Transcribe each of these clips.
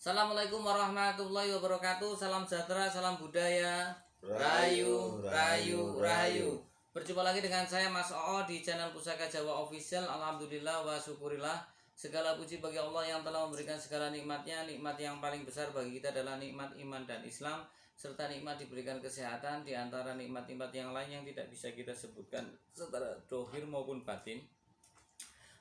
Assalamualaikum warahmatullahi wabarakatuh. Salam sejahtera, salam budaya. Rahayu, rahayu, rahayu. Berjumpa lagi dengan saya Mas Oo di channel Pusaka Jawa Official. Alhamdulillah wa syukurillah. Segala puji bagi Allah yang telah memberikan segala nikmatnya. Nikmat yang paling besar bagi kita adalah nikmat iman dan Islam, serta nikmat diberikan kesehatan, di antara nikmat-nikmat yang lain yang tidak bisa kita sebutkan secara dohir maupun batin.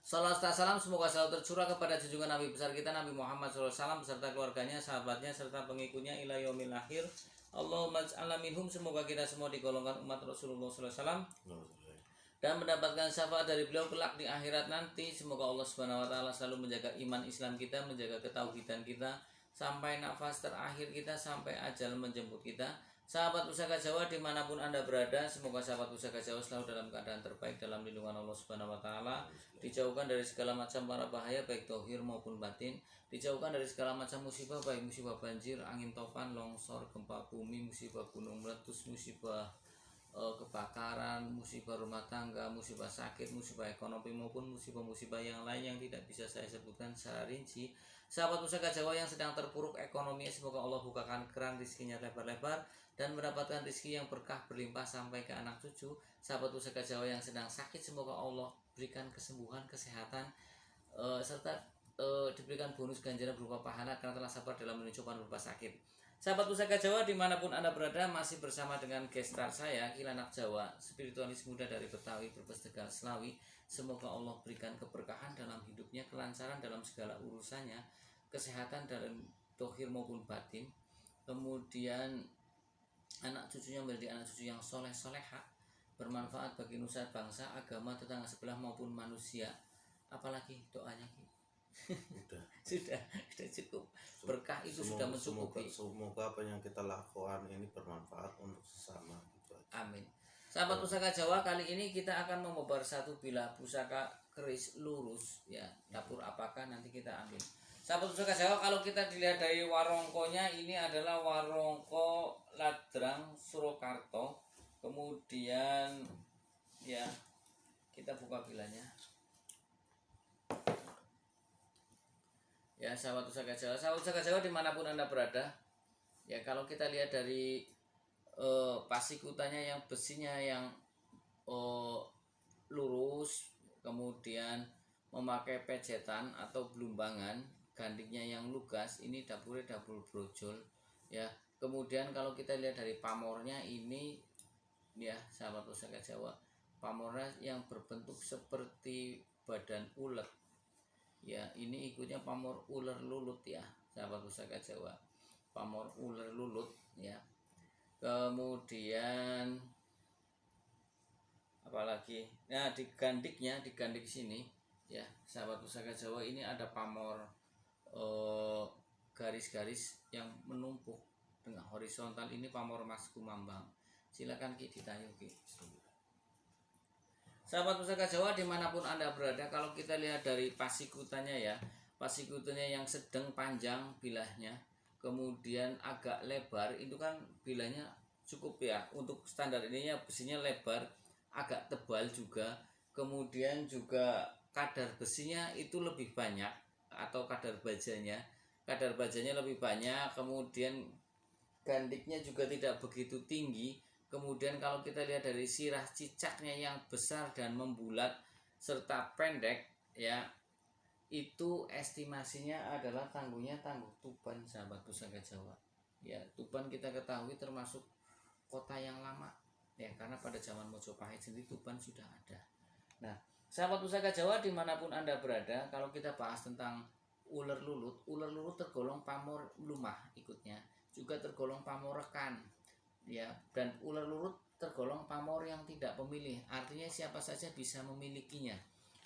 Salam semoga selalu tercurah kepada junjungan Nabi besar kita Nabi Muhammad SAW beserta keluarganya, sahabatnya, serta pengikutnya ila yaumil akhir. Allahumma ij'alna minhum, semoga kita semua digolongkan umat Rasulullah SAW dan mendapatkan syafaat dari beliau kelak di akhirat nanti. Semoga Allah Subhanahu wa taala selalu menjaga iman Islam kita, menjaga ketauhidan kita sampai nafas terakhir kita, sampai ajal menjemput kita. Sahabat Pusaka Jawa dimanapun Anda berada, semoga sahabat Pusaka Jawa selalu dalam keadaan terbaik dalam lindungan Allah Subhanahu wa taala, dijauhkan dari segala macam mara bahaya baik zahir maupun batin, dijauhkan dari segala macam musibah baik musibah banjir, angin topan, longsor, gempa bumi, musibah gunung meletus, musibah kebakaran, musibah rumah tangga, musibah sakit, musibah ekonomi maupun musibah-musibah yang lain yang tidak bisa saya sebutkan secara rinci. Sahabat Pusaka Jawa yang sedang terpuruk ekonomi, semoga Allah bukakan keran rezekinya lebar-lebar dan mendapatkan rezeki yang berkah berlimpah sampai ke anak cucu. Sahabat Pusaka Jawa yang sedang sakit, semoga Allah berikan kesembuhan, kesehatan, serta diberikan bonus ganjaran berupa pahala karena telah sabar dalam menuju cobaan berupa sakit. Sahabat Pusaka Jawa dimanapun Anda berada, masih bersama dengan gestar saya Kilanak Jawa, spiritualis muda dari Betawi, Brebes, Tegal, Selawi. Semoga Allah berikan keberkahan dalam hidupnya, kelancaran dalam segala urusannya, kesehatan dalam dohir maupun batin, kemudian anak cucunya menjadi anak cucu yang soleh soleha, bermanfaat bagi nusa bangsa, agama, tetangga sebelah maupun manusia. Apalagi doanya sudah cukup, berkah itu sudah mencukupi. Semoga apa yang kita lakukan ini bermanfaat untuk sesama gitu. Amin. Sahabat Pusaka Jawa, kali ini kita akan membobor satu bilah pusaka keris lurus ya. Dapur apakah nanti kita ambil. Sahabat Pusaka Jawa, kalau kita dilihat dari warongkonya, ini adalah warongko Ladrang Surakarta. Kemudian ya, kita buka bilahnya. Ya, sahabat Pusaka Jawa dimanapun Anda berada, ya kalau kita lihat dari pasikutannya yang besinya yang lurus, kemudian memakai pejetan atau belumbangan, gandingnya yang lugas, ini dapurnya dapur brojol ya. Kemudian kalau kita lihat dari pamornya ini ya, sahabat Pusaka Jawa, pamornya yang berbentuk seperti badan ulet. Ya, ini ikutnya pamor ular lulut ya, sahabat Pusaka Jawa. Pamor ular lulut ya. Kemudian apalagi? Nah, di gandik sini ya, sahabat Pusaka Jawa, ini ada pamor garis-garis yang menumpuk dengan horizontal, ini pamor Mas Kumambang. Silakan Ki ditayu Ki. Sahabat Pusaka Jawa dimanapun Anda berada, kalau kita lihat dari pasikutannya ya, pasikutannya yang sedang panjang bilahnya, kemudian agak lebar, itu kan bilahnya cukup ya, untuk standar ininya besinya lebar, agak tebal juga, kemudian juga kadar besinya itu lebih banyak, atau kadar bajanya lebih banyak, kemudian gandiknya juga tidak begitu tinggi. Kemudian kalau kita lihat dari sirah cicaknya yang besar dan membulat serta pendek ya, itu estimasinya adalah tangguh Tuban, sahabat Pusaka Jawa. Ya, Tuban kita ketahui termasuk kota yang lama ya, karena pada zaman Mojopahit sendiri Tuban sudah ada. Nah, sahabat Pusaka Jawa dimanapun Anda berada, kalau kita bahas tentang ular lulut tergolong pamor lumah ikutnya, juga tergolong pamor rekan ya, dan ular lulut tergolong pamor yang tidak pemilih, artinya siapa saja bisa memilikinya.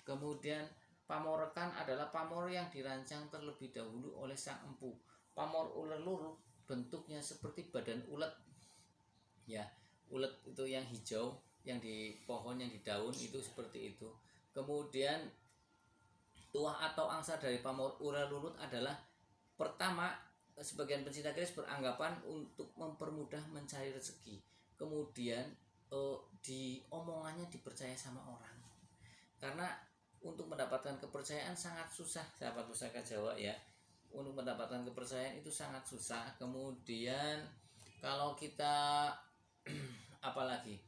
Kemudian pamor rekan adalah pamor yang dirancang terlebih dahulu oleh sang empu. Pamor ular lulut bentuknya seperti badan ulet ya, ulet itu yang hijau, yang di pohon, yang di daun, itu seperti itu. Kemudian tuah atau angsa dari pamor ular lulut adalah, pertama, sebagian pencinta keris beranggapan untuk mempermudah mencari rezeki. Kemudian di omongannya dipercaya sama orang, karena untuk mendapatkan kepercayaan sangat susah, sahabat Pusaka Jawa ya. untuk mendapatkan kepercayaan itu sangat susah. Kemudian kalau kita apalagi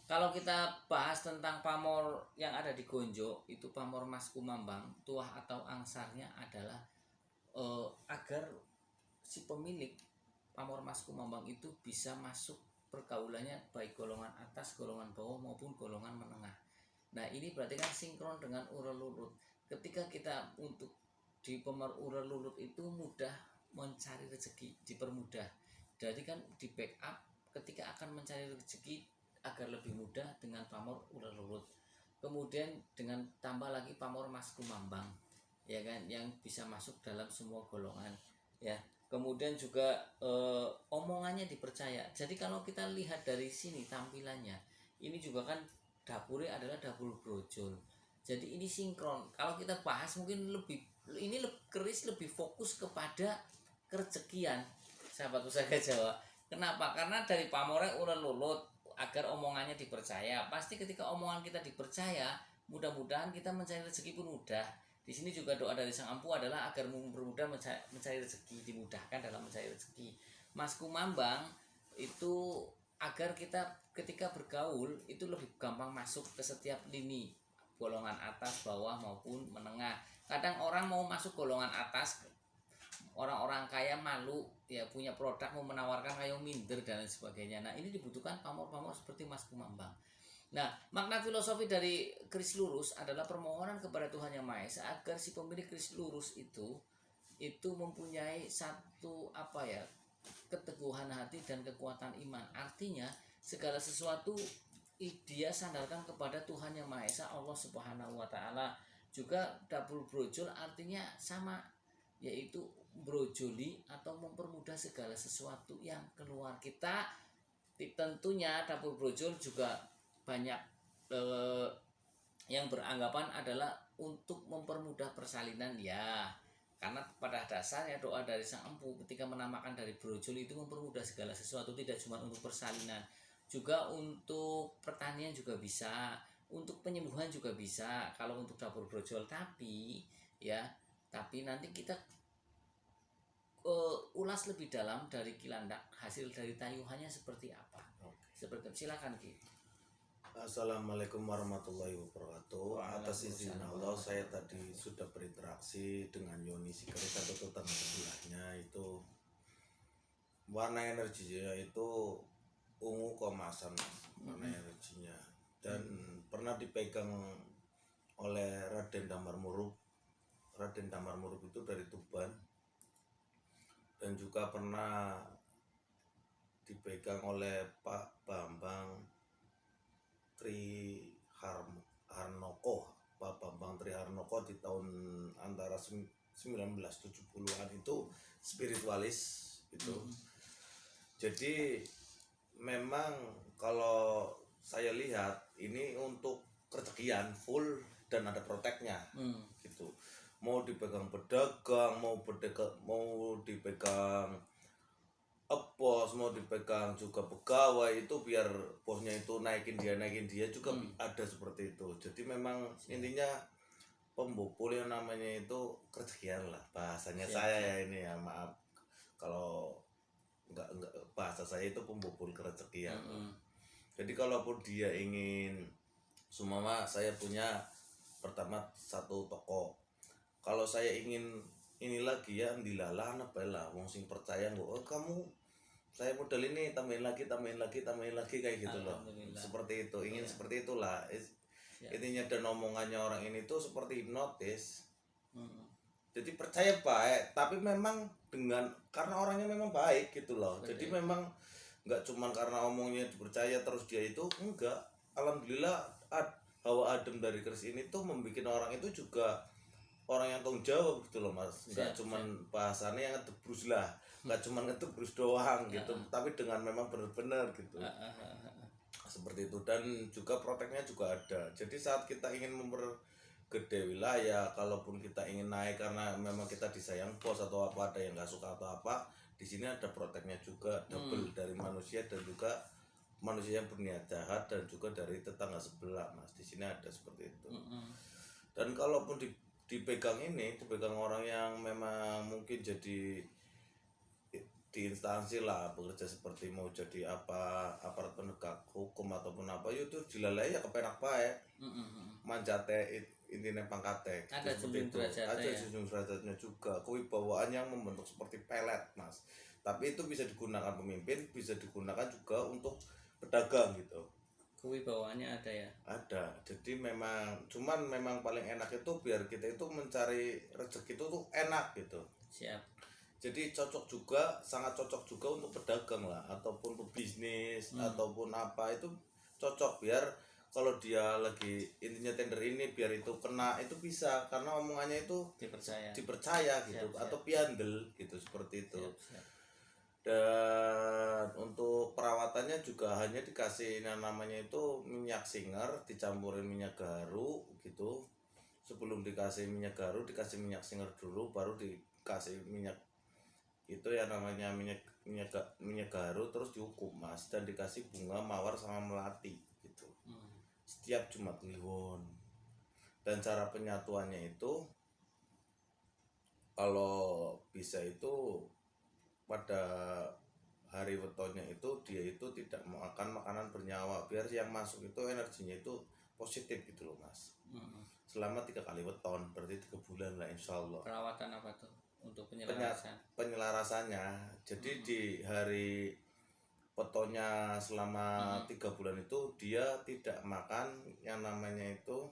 kalau kita bahas tentang pamor yang ada di Gonjo, itu pamor Mas Kumambang, tuah atau angsarnya adalah agar si pemilik pamor Mas Kumambang itu bisa masuk pergaulannya baik golongan atas, golongan bawah maupun golongan menengah. Nah ini berarti kan sinkron dengan ural lulut. Ketika kita untuk di pamor ural lulut itu mudah mencari rezeki, dipermudah. Jadi kan di backup ketika akan mencari rezeki agar lebih mudah dengan pamor ular lulut. Kemudian dengan tambah lagi pamor Mas Kumambang, ya kan, yang bisa masuk dalam semua golongan, ya. Kemudian juga omongannya dipercaya. Jadi kalau kita lihat dari sini tampilannya, ini juga kan dapurnya adalah dapur brojol. Jadi ini sinkron. Kalau kita bahas mungkin keris lebih fokus kepada kerezekian, sahabat pusaka Jawa. Kenapa? Karena dari pamornya ular lulut agar omongannya dipercaya. Pasti ketika omongan kita dipercaya, mudah-mudahan kita mencari rezeki pun mudah. Di sini juga doa dari Sang Empu adalah agar mempermudah mencari rezeki, dimudahkan dalam mencari rezeki. Mas Kumambang itu agar kita ketika bergaul itu lebih gampang masuk ke setiap lini, golongan atas, bawah maupun menengah. Kadang orang mau masuk golongan atas, orang-orang kaya malu ya punya produk mau menawarkan kayak minder dan lain sebagainya. Nah ini dibutuhkan pamor-pamor seperti Mas Kumambang. Nah makna filosofi dari keris lurus adalah permohonan kepada Tuhan Yang Maha Esa agar si pemilik keris lurus itu mempunyai satu keteguhan hati dan kekuatan iman. Artinya segala sesuatu dia sandarkan kepada Tuhan Yang Maha Esa, Allah Subhanahu Wa Taala. Juga dapur brojol artinya sama, yaitu brojoli atau mempermudah segala sesuatu yang keluar kita. Tentunya dapur brojol juga banyak yang beranggapan adalah untuk mempermudah persalinan, ya, karena pada dasarnya doa dari Sang Empu ketika menamakan dari brojol itu mempermudah segala sesuatu, tidak cuma untuk persalinan, juga untuk pertanian juga bisa, untuk penyembuhan juga bisa kalau untuk dapur brojol. Tapi nanti kita ulas lebih dalam dari Kilandak, hasil dari tayuhannya seperti apa. Silakan Ki. Assalamualaikum warahmatullahi wabarakatuh. Atas izin Allah saya tadi sudah berinteraksi dengan Yoni Sikerit atau tetangga sebelahnya. Itu warna energinya itu ungu keemasan, warna energinya, dan pernah dipegang oleh Raden Damar Murug. Raden Damar Murug itu dari Tuban, dan juga pernah dipegang oleh Pak Bambang Tri Harnoko, Pak Bambang Tri Harnoko di tahun antara 1970-an itu spiritualis itu. Jadi memang kalau saya lihat ini untuk kerezekian full dan ada proteknya gitu. Mau dipegang pedagang, mau dipegang bos, mau dipegang juga pegawai, itu biar bosnya itu naikin dia juga ada seperti itu. Jadi memang intinya pembobol yang namanya itu kerezekian lah bahasanya. Saya ya ini ya, maaf kalau enggak bahasa saya itu pembobol kerezekian. Jadi kalaupun dia ingin, sumama saya punya pertama satu toko, kalau saya ingin ini lagi ya dilalah bela wong sing percaya kok, kamu saya modal ini tambahin lagi kayak gitu loh. Seperti itu, ingin seperti itulah intinya. Dan omongannya orang ini tuh seperti hipnotis. Jadi percaya baik, tapi memang karena orangnya memang baik gitu loh. Jadi memang nggak cuman karena omongnya dipercaya terus dia itu enggak. Alhamdulillah hawa adem dari keris ini tuh membuat orang itu juga orang yang tanggung jawab gitu loh Mas. Nggak cuman bahasannya yang ngedebrus lah, nggak cuman ngedebrus doang gitu, tapi dengan memang benar-benar gitu. Seperti itu. Dan juga proteknya juga ada. Jadi saat kita ingin mempergede wilayah, kalaupun kita ingin naik karena memang kita disayang bos atau apa, ada yang nggak suka atau apa, di sini ada proteknya juga double dari manusia dan juga manusia yang berniat jahat dan juga dari tetangga sebelah Mas. Di sini ada seperti itu. Dan kalaupun dipegang orang yang memang mungkin jadi di instansi lah, bekerja seperti mau jadi apa, aparat penegak hukum ataupun apa, itu dilalai ya kepenak baik manjate intinya pangkatnya gitu, Ada seperti junjung itu. derajatnya Ada ya. junjung derajatnya juga, kewibawaan yang membentuk seperti pelet mas, tapi itu bisa digunakan pemimpin, bisa digunakan juga untuk pedagang gitu. Kewibawaannya ada ya. Ada, jadi cuman memang paling enak itu biar kita itu mencari rezeki itu tuh enak gitu. Siap. Jadi cocok juga, sangat cocok juga untuk pedagang lah, ataupun pebisnis ataupun apa, itu cocok biar kalau dia lagi intinya tender ini biar itu kena, itu bisa karena omongannya itu dipercaya gitu, Siap. atau piandel gitu, seperti itu. Siap. Dan untuk perawatannya juga hanya dikasih yang namanya itu minyak singer dicampurin minyak garu gitu. Sebelum dikasih minyak garu dikasih minyak singer dulu, baru dikasih minyak itu ya namanya minyak garu, terus diukup mas, dan dikasih bunga mawar sama melati gitu setiap Jumat Kliwon. Dan cara penyatuannya itu kalau bisa itu pada hari wetonnya itu dia itu tidak makan makanan bernyawa biar yang masuk itu energinya itu positif gitu loh mas. Selama 3 kali weton berarti 3 bulan lah insya Allah. Perawatan apa tuh untuk penyelarasannya? Jadi di hari wetonnya selama 3 bulan itu dia tidak makan yang namanya itu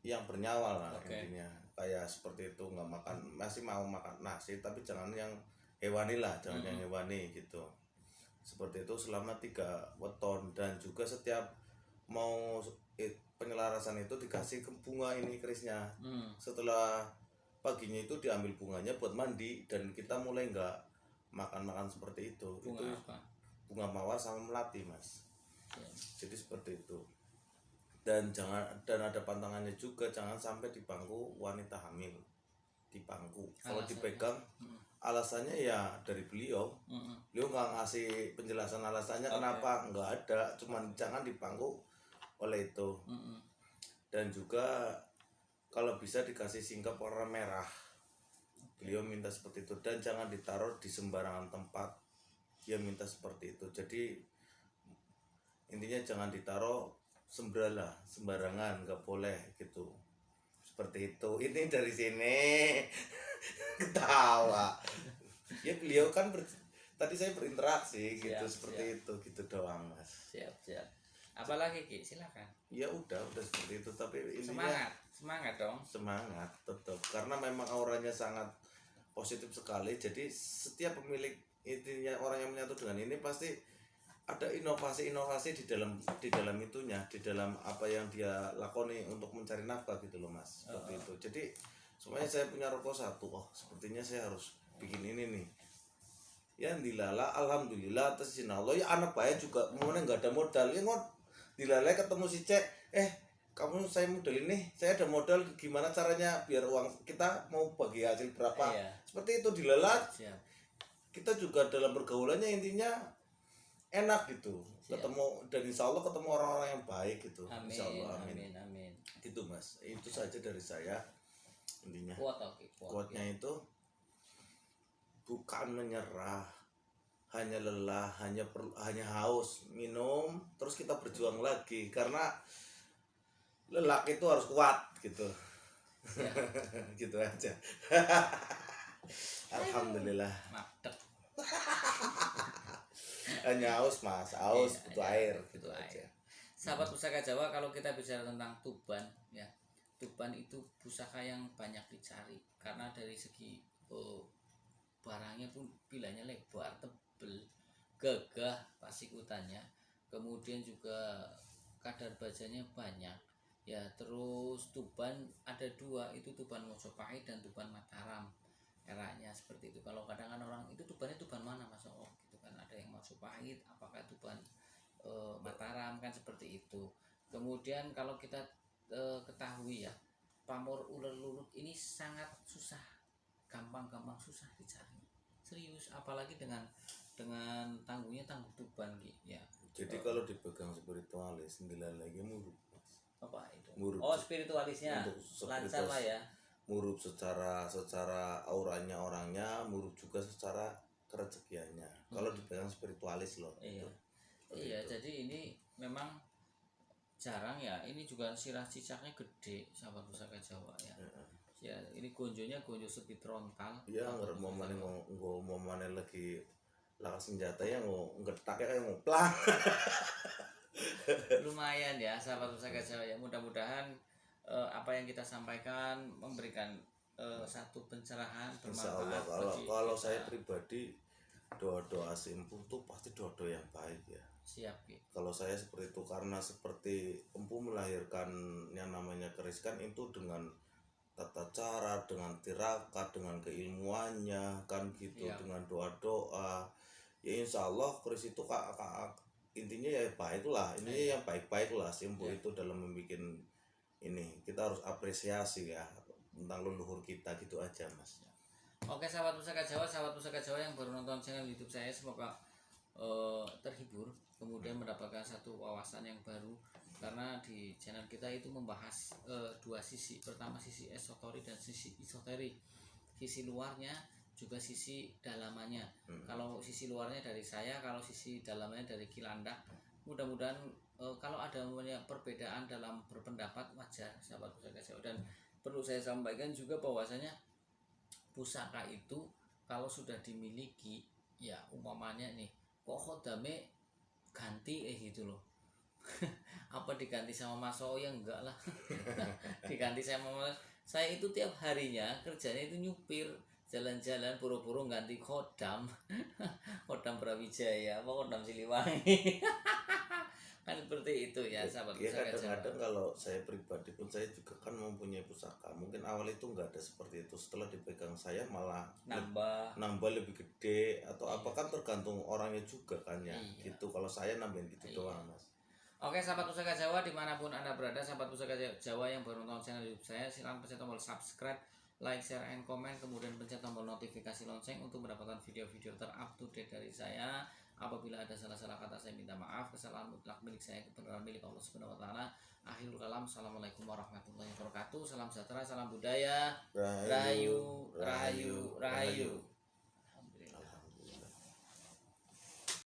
yang bernyawa lah. Intinya kayak seperti itu, nggak makan, masih mau makan nasi tapi jangan yang hewani lah, jangan yang hewani gitu. Seperti itu selama 3 weton. Dan juga setiap mau penyelarasan itu dikasih ke bunga ini kerisnya. Setelah paginya itu diambil bunganya buat mandi, dan kita mulai nggak makan seperti itu. Bunga itu apa? Bunga mawar sama melati mas. Jadi seperti itu. Dan ada pantangannya juga, jangan sampai di bangku wanita hamil, di bangku. Kalau dipegang alasannya ya dari beliau nggak ngasih penjelasan alasannya kenapa, nggak ada, cuman jangan di bangku oleh itu. Dan juga kalau bisa dikasih singkap warna merah, beliau minta seperti itu. Dan jangan ditaruh di sembarangan tempat, dia minta seperti itu. Jadi intinya jangan ditaruh sembarangan, nggak boleh gitu, seperti itu. Ini dari sini ketawa ya, beliau kan tadi saya berinteraksi gitu, seperti itu gitu doang mas. Siap. Apalagi Ki, silakan. Ya udah seperti itu, tapi intinya semangat dong. Semangat tetap, karena memang auranya sangat positif sekali. Jadi setiap pemilik, intinya orang yang menyatu dengan ini pasti ada inovasi di dalam itunya, di dalam apa yang dia lakoni untuk mencari nafkah gitu loh mas. Seperti itu. Jadi semuanya, saya punya rokok 1, sepertinya saya harus bikin ini nih ya, dilala alhamdulillah atas izin Allah ya. Anak baik juga momennya nggak ada modal ya, dilalai ketemu si cek, kamu saya modal ini, saya ada modal, gimana caranya biar uang kita mau bagi hasil berapa. Seperti itu dilalat. Kita juga dalam pergaulannya intinya enak gitu. Ketemu, dan insya Allah ketemu orang-orang yang baik gitu. Insya Allah, amin. Gitu mas, itu saja dari saya intinya. Quote-nya itu bukan menyerah, hanya lelah, hanya haus, minum, terus kita berjuang lagi, karena lelaki itu harus kuat gitu. Gitu aja. Alhamdulillah. Hanya haus mas, butuh air gitu aja. Sahabat Pusaka Jawa, kalau kita bicara tentang Tuban ya, Tuban itu pusaka yang banyak dicari karena dari segi barangnya pun pilihannya lebar, tebel, gagah pasikutannya, kemudian juga kadar bajanya banyak ya. Terus Tuban ada 2, itu Tuban Mojopahit dan Tuban Mataram, eranya seperti itu. Kalau kadang-kadang orang itu Tubannya Tuban mana mas gitu kan, ada yang Mojopahit, apakah Tuban Mataram, kan seperti itu. Kemudian kalau kita ketahui ya, pamor ular lulut ini sangat susah, gampang susah dicari, serius, apalagi dengan tanggungnya tangguh Tuban gitu ya. Jadi kalau dipegang spiritualis, nilai lagi muruk mas. Apa itu? Murup Oh, spiritualisnya untuk lancar lah ya. murup secara auranya orangnya, murup juga secara kerezekiannya. Kalau dipegang spiritualis loh. Iya. Seperti Iya, itu. jadi ini memang jarang ya. Ini juga sirah cicaknya gede, sahabat pusaka Jawa ya. Ya, ini gonjonya gonjo sepitrontal. Iya, nggak mau mana mau mana lagi lakas senjata ya mau ngetak ya mau plang. Lumayan ya, sahabat pusaka Jawa ya. Mudah-mudahan apa yang kita sampaikan memberikan satu pencerahan Insya Allah bermanfaat bagi kalau kita. saya pribadi doa-doa Empu tuh pasti doa-doa yang baik ya. Siap gitu. Kalau saya seperti itu karena seperti Empu melahirkan yang namanya keriskan itu dengan tata cara, dengan tirakat, dengan keilmuannya kan gitu, Iya. dengan doa-doa. Ya insya Allah keris itu intinya ya baiklah, ini yang baik-baik lah Empu itu dalam membuat ini. Kita harus apresiasi ya tentang leluhur kita gitu aja Mas. Oke sahabat pusaka Jawa yang baru nonton channel YouTube saya, semoga terhibur, kemudian mendapatkan satu wawasan yang baru, karena di channel kita itu membahas dua sisi. Pertama sisi esoterik dan sisi esoterik, sisi luarnya juga sisi dalamannya. Kalau sisi luarnya dari saya, kalau sisi dalamnya dari Kilandak. Mudah-mudahan kalau ada perbedaan dalam berpendapat wajar sahabat pusaka Jawa. Dan perlu saya sampaikan juga bahwasanya pusaka itu kalau sudah dimiliki ya, umpamanya nih kok khodame ganti gitu loh. Apa diganti sama Mas Oh? Ya enggak lah. Diganti sama Mas. Saya itu tiap harinya kerjanya itu nyupir, jalan-jalan buru-buru ganti khodam. Khodam Brawijaya apa khodam Siliwangi. Kan seperti itu ya sahabat Ya pusaka Jawa. kadang-kadang kalau saya pribadi pun saya juga kan mempunyai pusaka. Mungkin awal itu nggak ada seperti itu. Setelah dipegang saya malah nambah lebih gede atau apa kan tergantung orangnya juga kan ya. Iya. Gitu kalau saya nambahin gitu doang Mas. Oke sahabat pusaka Jawa dimanapun anda berada, sahabat pusaka Jawa yang baru nonton channel YouTube saya, silahkan pencet tombol subscribe, like, share, and comment, kemudian pencet tombol notifikasi lonceng untuk mendapatkan video-video terupdate dari saya. Apabila ada salah-salah kata saya minta maaf, kesalahan mutlak milik saya, kebenaran milik Allah Subhanahu wa taala. Akhirul kalam, assalamualaikum warahmatullahi wabarakatuh. Salam sejahtera, salam budaya. Rahayu, rahayu, rahayu.